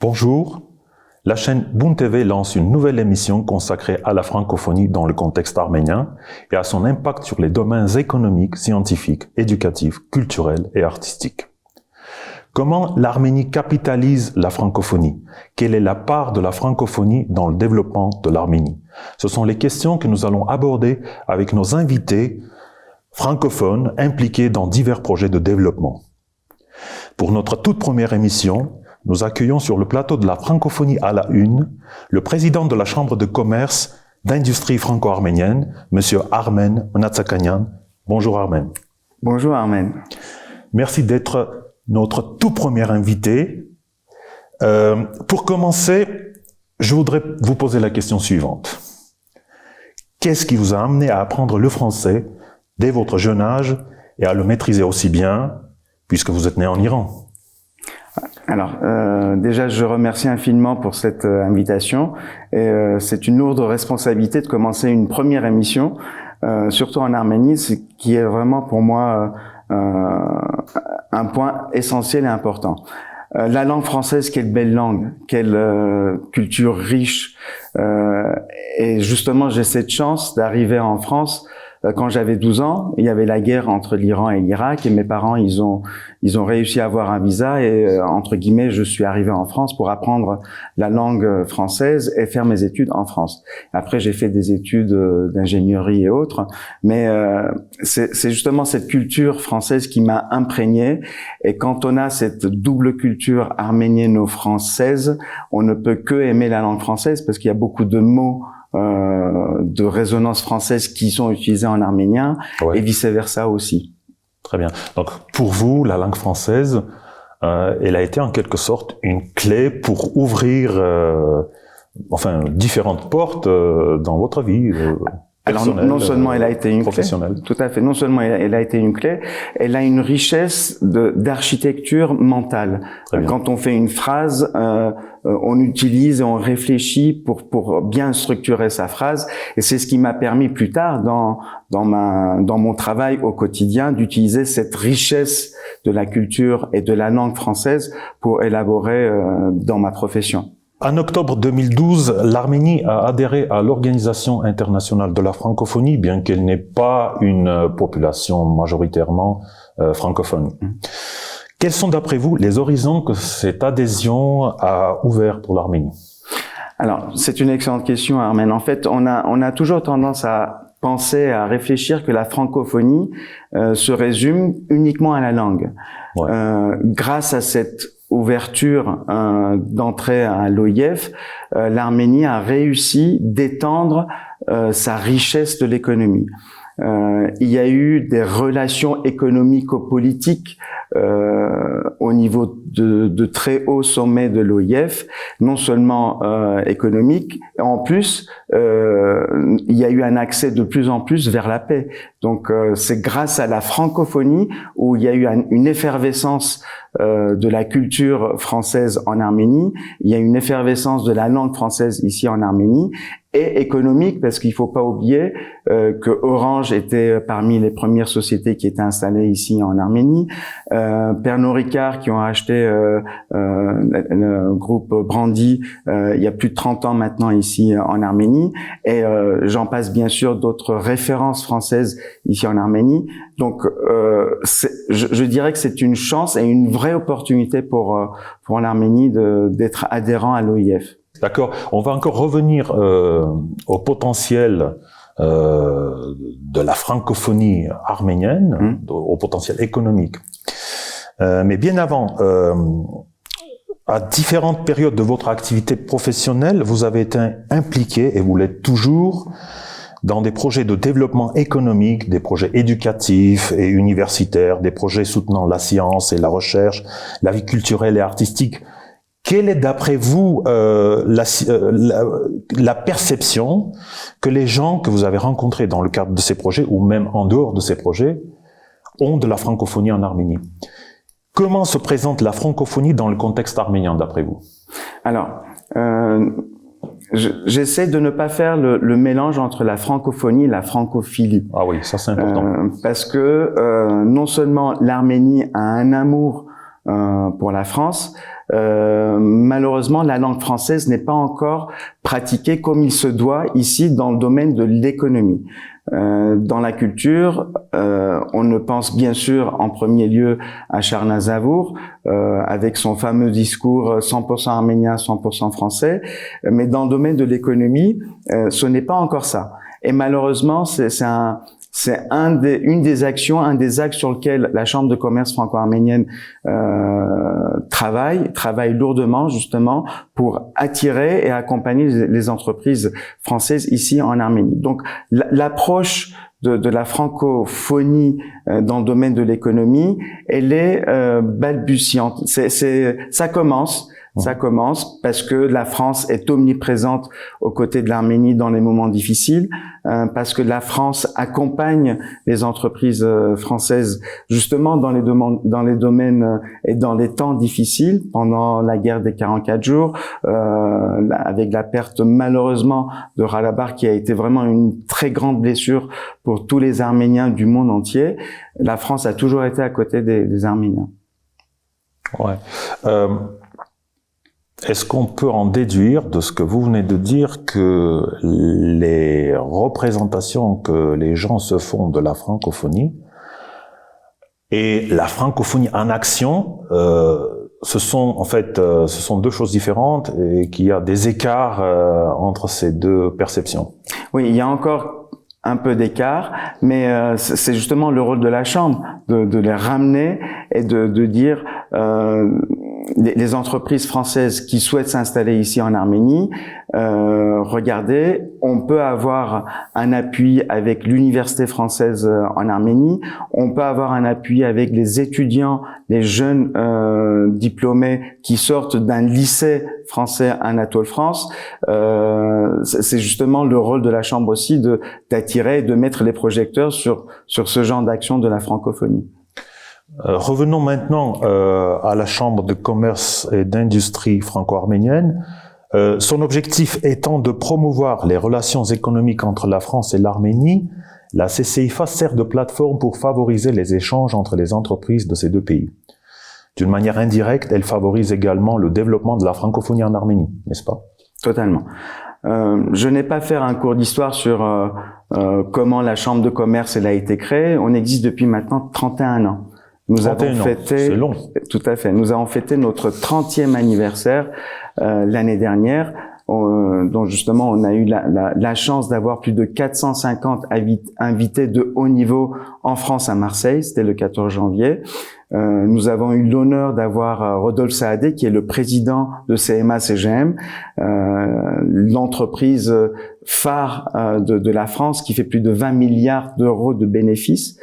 Bonjour, la chaîne Boon TV lance une nouvelle émission consacrée à la francophonie dans le contexte arménien et à son impact sur les domaines économiques, scientifiques, éducatifs, culturels et artistiques. Comment l'Arménie capitalise la francophonie? Quelle est la part de la francophonie dans le développement de l'Arménie? Ce sont les questions que nous allons aborder avec nos invités francophones impliqués dans divers projets de développement. Pour notre toute première émission, nous accueillons sur le plateau de la francophonie à la une le président de la Chambre de commerce d'industrie franco-arménienne, Monsieur Armen Mnatsakanian. Bonjour Armen. Bonjour Armen. Merci d'être notre tout premier invité. Pour commencer, je voudrais vous poser la question suivante. Qu'est-ce qui vous a amené à apprendre le français dès votre jeune âge et à le maîtriser aussi bien, puisque vous êtes né en Iran? Alors, déjà, je remercie infiniment pour cette invitation. C'est une lourde responsabilité de commencer une première émission, surtout en Arménie, qui est vraiment pour moi un point essentiel et important. La langue française, quelle belle langue, quelle culture riche. Et justement, j'ai cette chance d'arriver en France. Quand j'avais 12 ans, il y avait la guerre entre l'Iran et l'Irak et mes parents, ils ont réussi à avoir un visa et entre guillemets, je suis arrivé en France pour apprendre la langue française et faire mes études en France. Après, j'ai fait des études d'ingénierie et autres, mais c'est justement cette culture française qui m'a imprégné. Et quand on a cette double culture arménieno-française, on ne peut que aimer la langue française parce qu'il y a beaucoup de mots de résonance française qui sont utilisés en arménien, ouais. Et vice-versa aussi. Très bien. Donc, pour vous, la langue française, elle a été en quelque sorte une clé pour ouvrir différentes portes dans votre vie alors, non seulement elle a été une clé, tout à fait, non seulement elle a été une clé, elle a une richesse d'architecture mentale. Quand on fait une phrase, on utilise et on réfléchit pour bien structurer sa phrase, et c'est ce qui m'a permis plus tard dans mon travail au quotidien d'utiliser cette richesse de la culture et de la langue française pour élaborer dans ma profession. En octobre 2012, l'Arménie a adhéré à l'Organisation internationale de la francophonie, bien qu'elle n'ait pas une population majoritairement francophone. Quels sont d'après vous les horizons que cette adhésion a ouverts pour l'Arménie? Alors, c'est une excellente question, Armen. En fait, on a toujours tendance à penser, à réfléchir que la francophonie se résume uniquement à la langue. Ouais. Grâce à cette ouverture d'entrée à l'OIF, l'Arménie a réussi d'étendre sa richesse de l'économie. Il y a eu des relations économico-politiques au niveau de très hauts sommets de l'OIF, non seulement économiques, en plus il y a eu un accès de plus en plus vers la paix. Donc c'est grâce à la francophonie où il y a eu une effervescence de la culture française en Arménie, il y a une effervescence de la langue française ici en Arménie, et économique, parce qu'il faut pas oublier que Orange était parmi les premières sociétés qui étaient installées ici en Arménie, Pernod Ricard qui ont acheté le groupe Brandy il y a plus de 30 ans maintenant ici en Arménie, et j'en passe bien sûr d'autres références françaises ici en Arménie. Donc je dirais que c'est une chance et une vraie opportunité pour l'Arménie d'être adhérent à l'OIF. D'accord. On va encore revenir au potentiel de la francophonie arménienne, au potentiel économique. Mais bien avant, à différentes périodes de votre activité professionnelle, vous avez été impliqué, et vous l'êtes toujours, dans des projets de développement économique, des projets éducatifs et universitaires, des projets soutenant la science et la recherche, la vie culturelle et artistique. Quelle est d'après vous la perception que les gens que vous avez rencontrés dans le cadre de ces projets, ou même en dehors de ces projets, ont de la francophonie en Arménie? Comment se présente la francophonie dans le contexte arménien d'après vous? Alors, J'essaie de ne pas faire le mélange entre la francophonie et la francophilie. Ah oui, ça c'est important. Parce que non seulement l'Arménie a un amour pour la France, malheureusement la langue française n'est pas encore pratiquée comme il se doit ici dans le domaine de l'économie. Dans la culture, on ne pense bien sûr en premier lieu à Charles Aznavour avec son fameux discours 100% arménien, 100% français, mais dans le domaine de l'économie, ce n'est pas encore ça. Et malheureusement, c'est une des actions, un des axes sur lequel la Chambre de commerce franco-arménienne travaille lourdement justement pour attirer et accompagner les entreprises françaises ici en Arménie. Donc l'approche de la francophonie dans le domaine de l'économie, elle est balbutiante. Ça commence. Ça commence parce que la France est omniprésente aux côtés de l'Arménie dans les moments difficiles, parce que la France accompagne les entreprises françaises justement dans les domaines et dans les temps difficiles, pendant la guerre des 44 jours, avec la perte malheureusement de Ralabar qui a été vraiment une très grande blessure pour tous les Arméniens du monde entier. La France a toujours été à côté des Arméniens. Ouais. Est-ce qu'on peut en déduire de ce que vous venez de dire que les représentations que les gens se font de la francophonie et la francophonie en action, ce sont deux choses différentes et qu'il y a des écarts entre ces deux perceptions? Oui, il y a encore un peu d'écart, mais c'est justement le rôle de la Chambre de les ramener et de dire les entreprises françaises qui souhaitent s'installer ici en Arménie, regardez, on peut avoir un appui avec l'université française en Arménie, on peut avoir un appui avec les étudiants, les jeunes diplômés qui sortent d'un lycée français Anatole France. C'est justement le rôle de la Chambre aussi d'attirer et de mettre les projecteurs sur ce genre d'action de la francophonie. Revenons maintenant à la Chambre de commerce et d'industrie franco-arménienne. Son objectif étant de promouvoir les relations économiques entre la France et l'Arménie, la CCIFA sert de plateforme pour favoriser les échanges entre les entreprises de ces deux pays. D'une manière indirecte, elle favorise également le développement de la francophonie en Arménie, n'est-ce pas? Totalement. Je n'ai pas fait un cours d'histoire sur comment la Chambre de commerce elle a été créée. On existe depuis maintenant 31 ans. Nous avons fêté, c'est long. Tout à fait. Nous avons fêté notre 30e anniversaire l'année dernière, dont justement on a eu la chance d'avoir plus de 450 invités de haut niveau en France à Marseille. C'était le 14 janvier. Nous avons eu l'honneur d'avoir Rodolphe Saadé, qui est le président de CMA-CGM, l'entreprise phare de la France, qui fait plus de 20 milliards d'euros de bénéfices.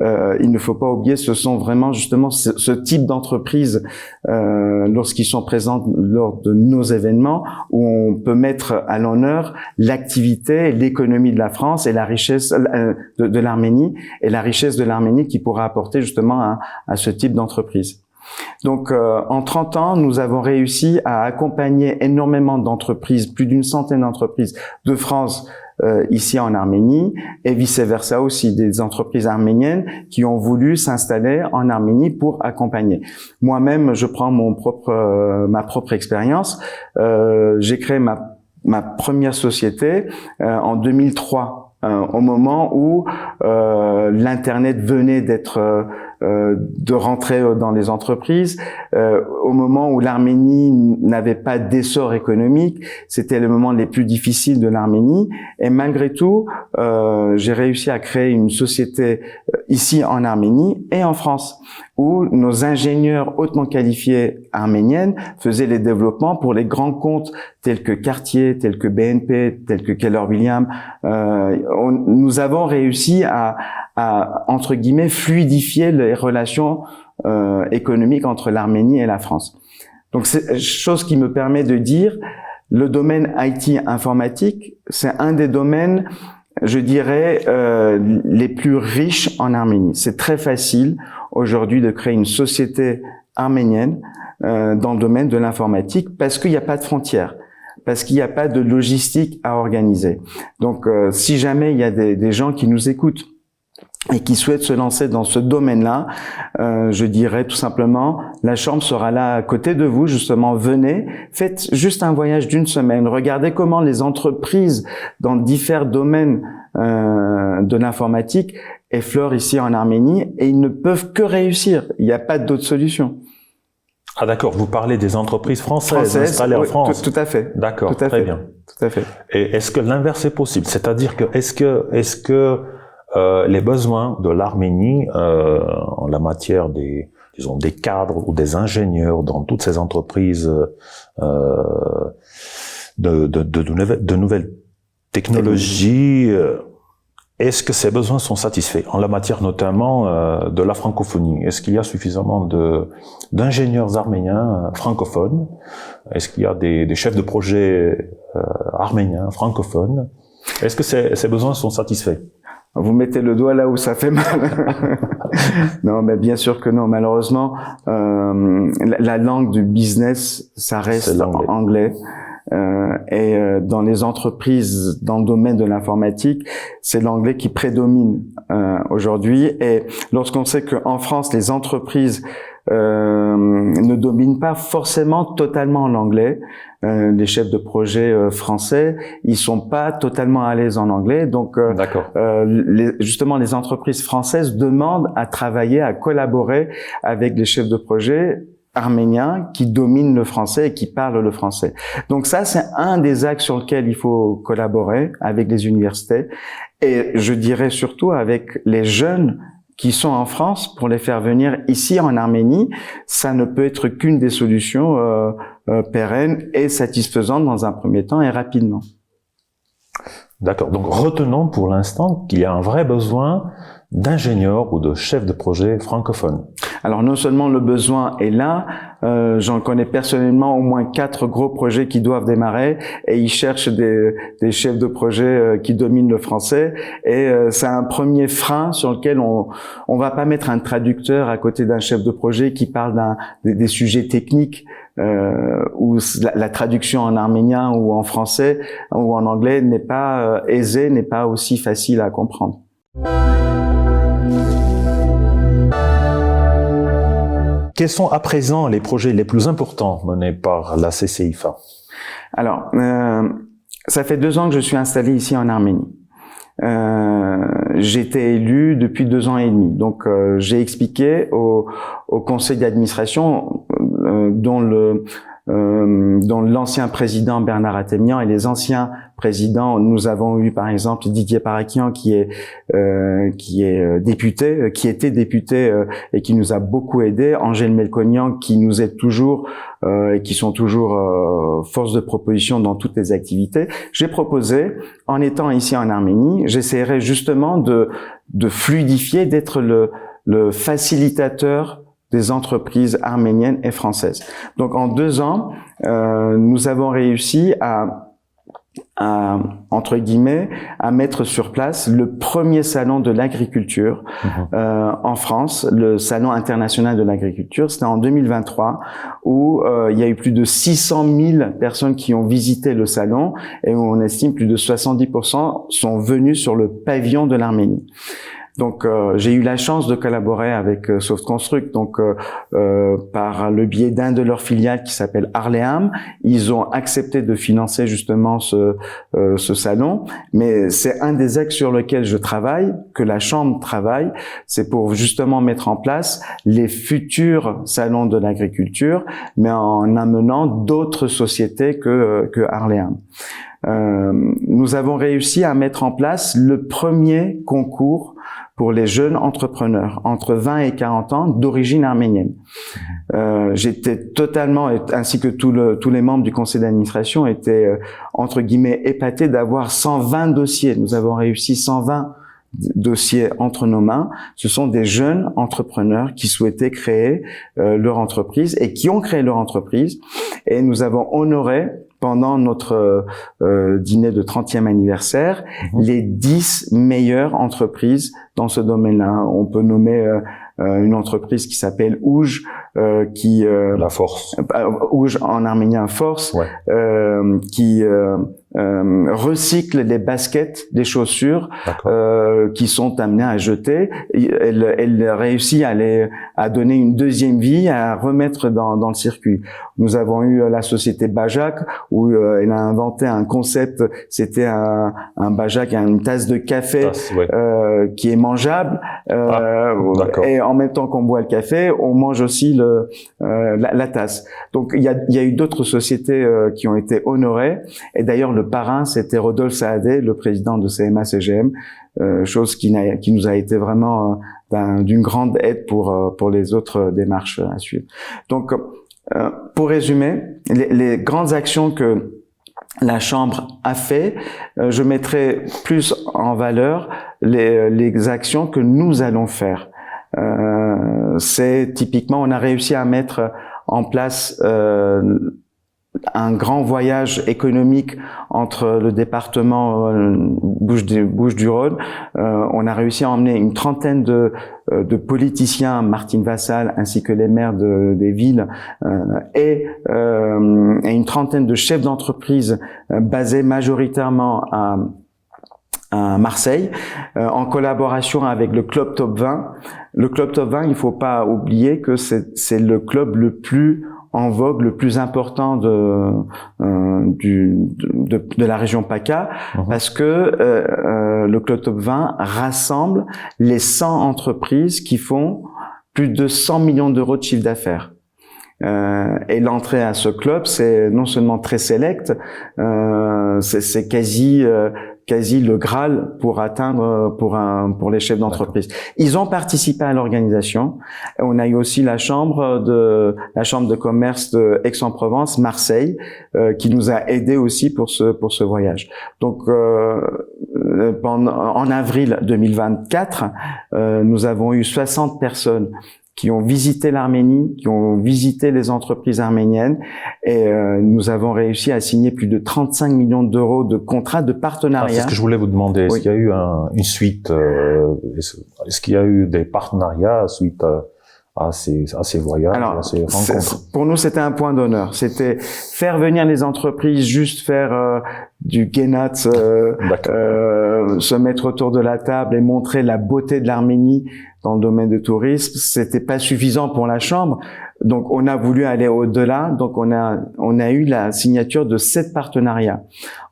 Il ne faut pas oublier, ce sont vraiment justement ce type d'entreprises, lorsqu'ils sont présents lors de nos événements, où on peut mettre à l'honneur l'activité, l'économie de la France et la richesse de l'Arménie, et la richesse de l'Arménie qui pourra apporter justement à ce type d'entreprise. Donc, en 30 ans, nous avons réussi à accompagner énormément d'entreprises, plus d'une centaine d'entreprises de France ici en Arménie, et vice-versa aussi, des entreprises arméniennes qui ont voulu s'installer en Arménie pour accompagner. Moi-même, je prends ma propre expérience. J'ai créé ma première société en 2003, au moment où l'Internet venait de rentrer dans les entreprises, au moment où l'Arménie n'avait pas d'essor économique. C'était le moment les plus difficiles de l'Arménie, et malgré tout, j'ai réussi à créer une société ici en Arménie et en France, où nos ingénieurs hautement qualifiés arméniennes faisaient les développements pour les grands comptes tels que Cartier, tels que BNP, tels que Keller-Williams. Nous avons réussi à entre guillemets fluidifier les relations économiques entre l'Arménie et la France. Donc c'est chose qui me permet de dire, le domaine IT informatique, c'est un des domaines, je dirais, les plus riches en Arménie. C'est très facile aujourd'hui de créer une société arménienne dans le domaine de l'informatique parce qu'il n'y a pas de frontières. parce qu'il n'y a pas de logistique à organiser. Donc, si jamais il y a des gens qui nous écoutent et qui souhaitent se lancer dans ce domaine-là, je dirais tout simplement, la Chambre sera là à côté de vous, justement, venez, faites juste un voyage d'une semaine, regardez comment les entreprises dans différents domaines de l'informatique effleurent ici en Arménie, et ils ne peuvent que réussir, il n'y a pas d'autre solution. Ah d'accord, vous parlez des entreprises françaises installées en France. Tout à fait. D'accord, très bien. Tout à fait. Et est-ce que l'inverse est possible? C'est-à-dire que est-ce que les besoins de l'Arménie en la matière des cadres ou des ingénieurs dans toutes ces entreprises de nouvelles technologies, est-ce que ces besoins sont satisfaits en la matière notamment de la francophonie? Est-ce qu'il y a suffisamment d'ingénieurs arméniens francophones? Est-ce qu'il y a des chefs de projet arméniens francophones? Est-ce que ces besoins sont satisfaits? Vous mettez le doigt là où ça fait mal. Non, mais bien sûr que non. Malheureusement, la langue du business, ça reste anglais. Et dans les entreprises, dans le domaine de l'informatique, c'est l'anglais qui prédomine aujourd'hui. Et lorsqu'on sait qu'en France, les entreprises ne dominent pas forcément totalement l'anglais, les chefs de projet français, ils sont pas totalement à l'aise en anglais. Donc, justement, les entreprises françaises demandent à travailler, à collaborer avec les chefs de projet arméniens qui dominent le français et qui parlent le français. Donc ça, c'est un des axes sur lequel il faut collaborer avec les universités, et je dirais surtout avec les jeunes qui sont en France pour les faire venir ici en Arménie. Ça ne peut être qu'une des solutions pérennes et satisfaisantes dans un premier temps et rapidement. D'accord. Donc retenons pour l'instant qu'il y a un vrai besoin d'ingénieurs ou de chefs de projet francophones. Alors non seulement le besoin est là, j'en connais personnellement au moins 4 gros projets qui doivent démarrer, et ils cherchent des chefs de projet qui dominent le français, et c'est un premier frein sur lequel on va pas mettre un traducteur à côté d'un chef de projet qui parle des sujets techniques, où la traduction en arménien ou en français ou en anglais n'est pas aisée, n'est pas aussi facile à comprendre. Quels sont à présent les projets les plus importants menés par la CCIFA? Alors, ça fait 2 ans que je suis installé ici en Arménie. J'ai été élu depuis 2 ans et demi. Donc, j'ai expliqué au conseil d'administration dont l'ancien président Bernard Atemian et les anciens présidents, nous avons eu par exemple Didier Parakian qui était député et qui nous a beaucoup aidé, Angèle Melkonian qui nous aide toujours et qui sont toujours force de proposition dans toutes les activités. J'ai proposé, en étant ici en Arménie, j'essaierai justement de fluidifier, d'être le facilitateur des entreprises arméniennes et françaises. Donc en 2 ans, nous avons réussi à entre guillemets, à mettre sur place le premier salon de l'agriculture en France, le salon international de l'agriculture. C'était en 2023 où il y a eu plus de 600 000 personnes qui ont visité le salon, et où on estime plus de 70% sont venus sur le pavillon de l'Arménie. Donc j'ai eu la chance de collaborer avec Softconstruct, donc par le biais d'un de leurs filiales qui s'appelle Arleam. Ils ont accepté de financer justement ce salon, mais c'est un des axes sur lequel je travaille, que la Chambre travaille, c'est pour justement mettre en place les futurs salons de l'agriculture, mais en amenant d'autres sociétés que Arleam. Nous avons réussi à mettre en place le premier concours pour les jeunes entrepreneurs entre 20 et 40 ans d'origine arménienne. J'étais totalement, ainsi que tous les membres du conseil d'administration, étaient entre guillemets épatés d'avoir 120 dossiers. Nous avons réussi 120 dossiers entre nos mains. Ce sont des jeunes entrepreneurs qui souhaitaient créer leur entreprise et qui ont créé leur entreprise. Et nous avons honoré pendant notre dîner de 30e anniversaire les 10 meilleures entreprises dans ce domaine-là. On peut nommer une entreprise qui s'appelle Ouj, la force. Ouj en arménien force, qui recycle les baskets, des chaussures qui sont amenées à jeter. Elle réussit à donner une deuxième vie, à remettre dans le circuit. Nous avons eu la société Bajak où elle a inventé un concept. C'était un Bajak, une tasse de café qui est mangeable. Et en même temps qu'on boit le café, on mange aussi la tasse. Donc il y a eu d'autres sociétés qui ont été honorées. Et d'ailleurs le parrain, c'était Rodolphe Saadé, le président de CMA-CGM, chose qui nous a été vraiment d'une grande aide pour les autres démarches à suivre. Donc, pour résumer, les grandes actions que la Chambre a fait, je mettrai plus en valeur les actions que nous allons faire. C'est typiquement, on a réussi à mettre en place un grand voyage économique entre le département Bouches-du-Rhône. On a réussi à emmener une trentaine de politiciens, Martine Vassal, ainsi que les maires des villes, et une trentaine de chefs d'entreprise basés majoritairement à Marseille, en collaboration avec le Club Top 20. Le Club Top 20, il faut pas oublier que c'est le club le plus en vogue, le plus important de la région PACA, parce que le Club Top 20 rassemble les 100 entreprises qui font plus de 100 millions d'euros de chiffre d'affaires. Et l'entrée à ce club, c'est non seulement très select, c'est quasi le Graal pour atteindre pour les chefs d'entreprise. Ils ont participé à l'organisation. On a eu aussi la chambre de commerce de Aix-en-Provence, Marseille, qui nous a aidés aussi pour ce voyage. Donc en avril 2024, nous avons eu 60 personnes qui ont visité l'Arménie, qui ont visité les entreprises arméniennes, et nous avons réussi à signer plus de 35 millions d'euros de contrats de partenariat. C'est ce que je voulais vous demander. Est-ce qu'il y a eu une suite, est-ce qu'il y a eu des partenariats suite à ces voyages, à ces rencontres? Pour nous, c'était un point d'honneur. C'était faire venir les entreprises, juste faire du guénat, se mettre autour de la table et montrer la beauté de l'Arménie dans le domaine du tourisme. C'était pas suffisant pour la Chambre. Donc, on a voulu aller au-delà. Donc, on a eu la signature de 7 partenariats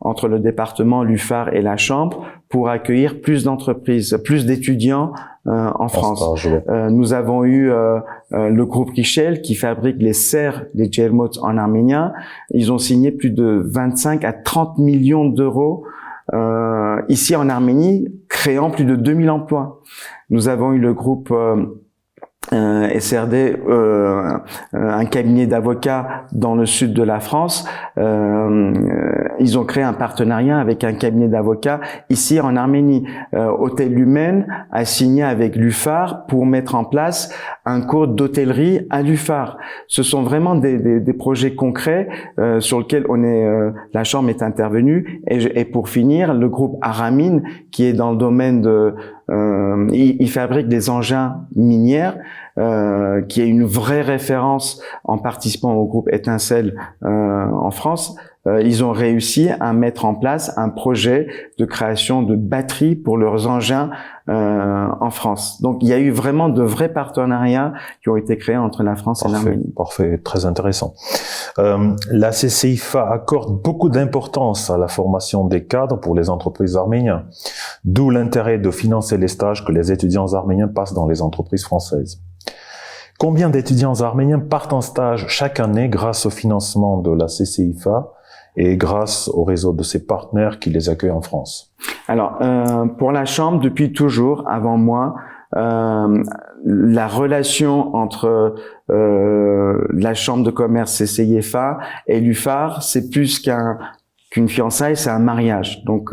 entre le département, l'UFAR et la Chambre pour accueillir plus d'entreprises, plus d'étudiants en France. Nous avons eu le groupe Richel qui fabrique les serres, les djermots en arménien. Ils ont signé plus de 25 à 30 millions d'euros ici en Arménie, créant plus de 2000 emplois. Nous avons eu le groupe SRD, un cabinet d'avocats dans le sud de la France. Ils ont créé un partenariat avec un cabinet d'avocats ici en Arménie. Hôtel Lumen a signé avec l'UFAR pour mettre en place un cours d'hôtellerie à l'UFAR. Ce sont vraiment des projets concrets sur lesquels la Chambre est intervenue. Et pour finir, le groupe Aramine, qui est dans le domaine il fabrique des engins minières, qui est une vraie référence en participant au groupe Étincelle en France. Ils ont réussi à mettre en place un projet de création de batteries pour leurs engins en France. Donc, il y a eu vraiment de vrais partenariats qui ont été créés entre la France et l'Arménie. Parfait, très intéressant. La CCIFA accorde beaucoup d'importance à la formation des cadres pour les entreprises arméniennes, d'où l'intérêt de financer les stages que les étudiants arméniens passent dans les entreprises françaises. Combien d'étudiants arméniens partent en stage chaque année grâce au financement de la CCIFA et grâce au réseau de ses partenaires qui les accueillent en France? Alors, pour la Chambre, depuis toujours, avant moi, la relation entre la Chambre de commerce CCIFA et l'UFAR, c'est plus qu'une fiançaille, c'est un mariage. Donc,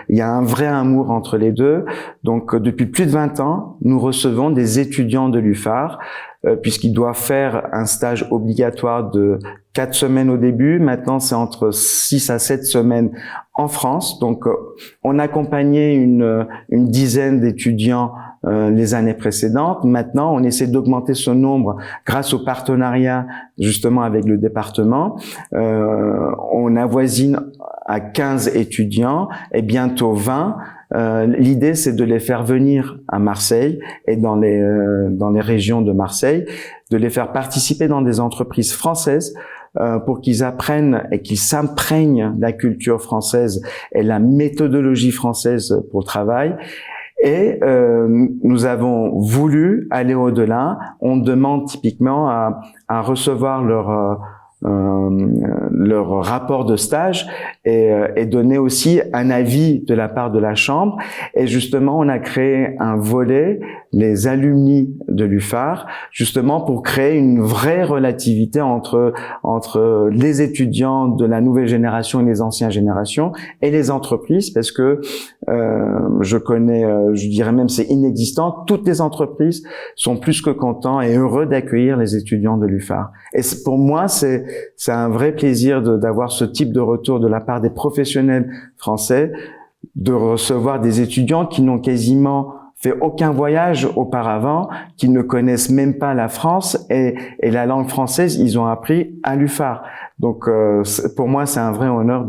il y a un vrai amour entre les deux. Donc, depuis plus de 20 ans, nous recevons des étudiants de l'UFAR, puisqu'ils doivent faire un stage obligatoire de 4 semaines au début. Maintenant, c'est entre 6 à 7 semaines en France. Donc, on accompagnait une dizaine d'étudiants les années précédentes. Maintenant, on essaie d'augmenter ce nombre grâce au partenariat justement avec le département. On avoisine à 15 étudiants et bientôt 20. L'idée, c'est de les faire venir à Marseille et dans les régions de Marseille, de les faire participer dans des entreprises françaises pour qu'ils apprennent et qu'ils s'imprègnent de la culture française et la méthodologie française pour le travail. Et nous avons voulu aller au-delà. On demande typiquement à recevoir leur rapport de stage et donner aussi un avis de la part de la chambre. Et justement, on a créé un volet, les alumni de l'UFAR, justement pour créer une vraie relativité entre les étudiants de la nouvelle génération et les anciennes générations et les entreprises, parce que je connais, je dirais même c'est inexistant, toutes les entreprises sont plus que contents et heureux d'accueillir les étudiants de l'UFAR. Et pour moi, c'est un vrai plaisir d'avoir ce type de retour de la part des professionnels français, de recevoir des étudiants qui n'ont quasiment fait aucun voyage auparavant, qui ne connaissent même pas la France et la langue française, ils ont appris à l'UFAR. Donc, pour moi, c'est un vrai honneur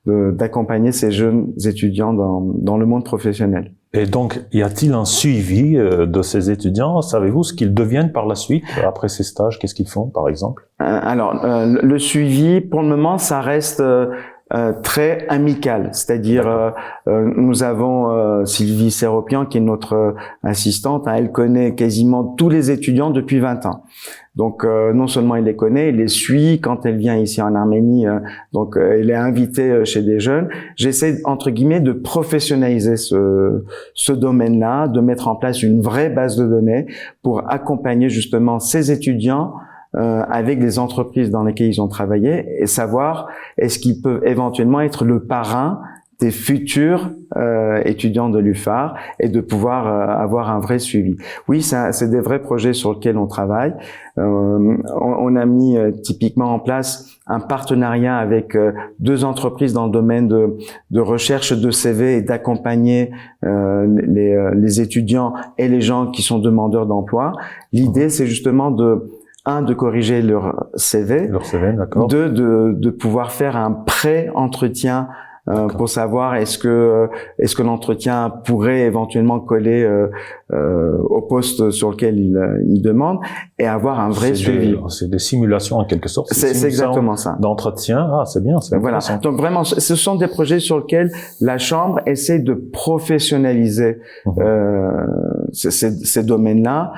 d'accompagner ces jeunes étudiants dans le monde professionnel. Et donc, y a-t-il un suivi de ces étudiants? Savez-vous ce qu'ils deviennent par la suite, après ces stages? Qu'est-ce qu'ils font, par exemple? Alors, le suivi, pour le moment, ça reste très amical. C'est-à-dire, nous avons Sylvie Séropian, qui est notre assistante. Elle connaît quasiment tous les étudiants depuis 20 ans. Donc, non seulement elle les connaît, elle les suit quand elle vient ici en Arménie. Donc, elle est invitée chez des jeunes. J'essaie, entre guillemets, de professionnaliser ce domaine-là, de mettre en place une vraie base de données pour accompagner justement ces étudiants avec les entreprises dans lesquelles ils ont travaillé et savoir est-ce qu'ils peuvent éventuellement être le parrain des futurs étudiants de l'UFAR et de pouvoir avoir un vrai suivi. Oui, c'est des vrais projets sur lesquels on travaille. On a mis typiquement en place un partenariat avec 2 entreprises dans le domaine de recherche de CV et d'accompagner les étudiants et les gens qui sont demandeurs d'emploi. L'idée, c'est justement de corriger leur CV, d'accord. de pouvoir faire un pré-entretien pour savoir est-ce que l'entretien pourrait éventuellement coller au poste sur lequel il demande et avoir un vrai suivi. C'est des simulations en quelque sorte. C'est exactement ça. D'entretien, c'est bien. Voilà. Donc vraiment, ce sont des projets sur lesquels la Chambre essaie de professionnaliser ces domaines-là.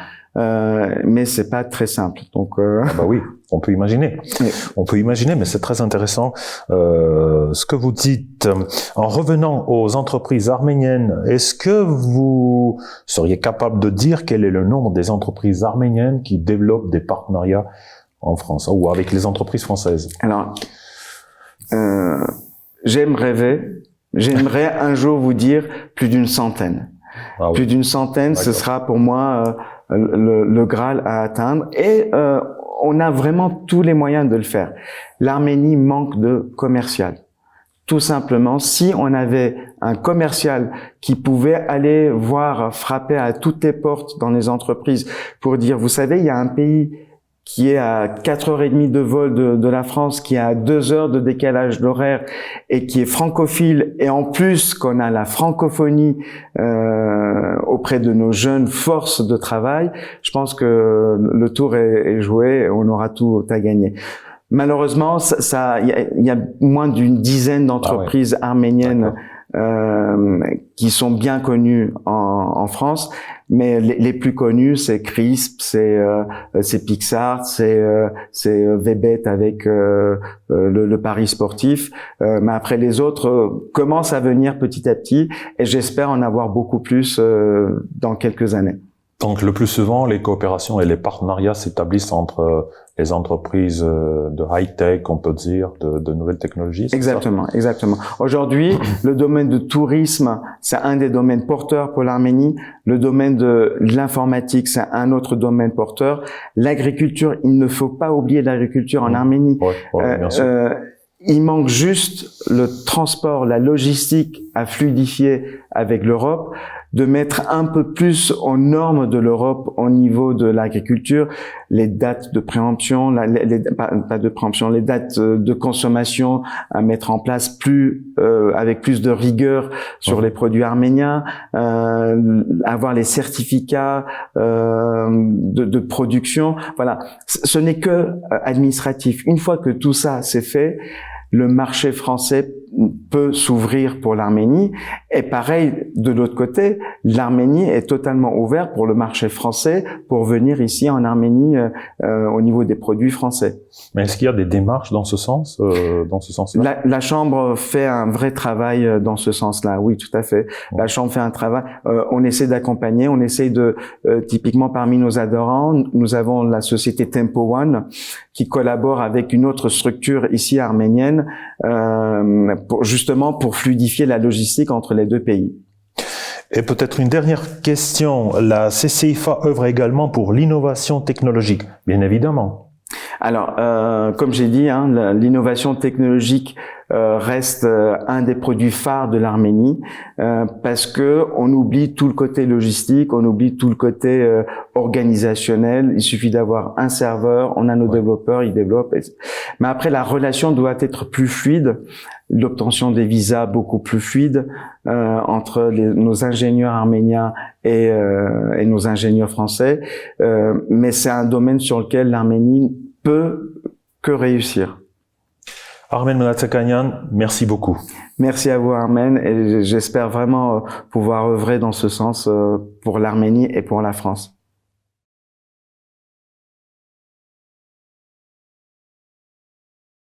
Mais c'est pas très simple. Donc, bah oui, on peut imaginer. Oui. On peut imaginer, mais c'est très intéressant ce que vous dites. En revenant aux entreprises arméniennes, est-ce que vous seriez capable de dire quel est le nombre des entreprises arméniennes qui développent des partenariats en France ou avec les entreprises françaises? Alors, j'aimerais un jour vous dire plus d'une centaine. Ah oui. Plus d'une centaine, ce sera pour moi le Graal à atteindre. Et on a vraiment tous les moyens de le faire. L'Arménie manque de commercial. Tout simplement, si on avait un commercial qui pouvait aller frapper à toutes les portes dans les entreprises pour dire, vous savez, il y a un pays qui est à 4h30 de vol de la France, qui a 2 heures de décalage d'horaire et qui est francophile, et en plus qu'on a la francophonie auprès de nos jeunes forces de travail, je pense que le tour est joué et on aura tout à gagner. Malheureusement, il y a moins d'une dizaine d'entreprises arméniennes qui sont bien connues en France, mais les plus connus, c'est CRISP, c'est Pixart, c'est Vebet avec le Paris sportif. Mais après, les autres commencent à venir petit à petit, et j'espère en avoir beaucoup plus dans quelques années. Donc, le plus souvent, les coopérations et les partenariats s'établissent entre les entreprises de high-tech, on peut dire, de nouvelles technologies. Exactement, exactement. Aujourd'hui, le domaine de tourisme, c'est un des domaines porteurs pour l'Arménie. Le domaine de l'informatique, c'est un autre domaine porteur. L'agriculture, il ne faut pas oublier l'agriculture en Arménie. Ouais, bien sûr. Il manque juste le transport, la logistique à fluidifier avec l'Europe. de mettre un peu plus aux normes de l'Europe au niveau de l'agriculture, les dates de préemption, pas de préemption, les dates de consommation à mettre en place avec plus de rigueur sur les produits arméniens, avoir les certificats de production. Voilà, ce n'est que administratif. Une fois que tout ça c'est fait, le marché français peut s'ouvrir pour l'Arménie. Et pareil, de l'autre côté, l'Arménie est totalement ouverte pour le marché français pour venir ici en Arménie au niveau des produits français. Mais est-ce qu'il y a des démarches dans ce sens-là? La Chambre fait un vrai travail dans ce sens-là. Oui, tout à fait. Ouais. La Chambre fait un travail. On essaie d'accompagner. On essaie typiquement parmi nos adhérents, nous avons la société Tempo One qui collabore avec une autre structure ici arménienne justement pour fluidifier la logistique entre les deux pays. Et peut-être une dernière question. La CCIFA œuvre également pour l'innovation technologique, bien évidemment. Alors, comme j'ai dit, l'innovation technologique reste un des produits phares de l'Arménie parce que on oublie tout le côté logistique, on oublie tout le côté organisationnel. Il suffit d'avoir un serveur, on a nos développeurs, ils développent. Mais après, la relation doit être plus fluide, l'obtention des visas beaucoup plus fluide entre nos ingénieurs arméniens et nos ingénieurs français. Mais c'est un domaine sur lequel l'Arménie peut que réussir. Armen Mnatsakanian, merci beaucoup. Merci à vous Armen et j'espère vraiment pouvoir œuvrer dans ce sens pour l'Arménie et pour la France.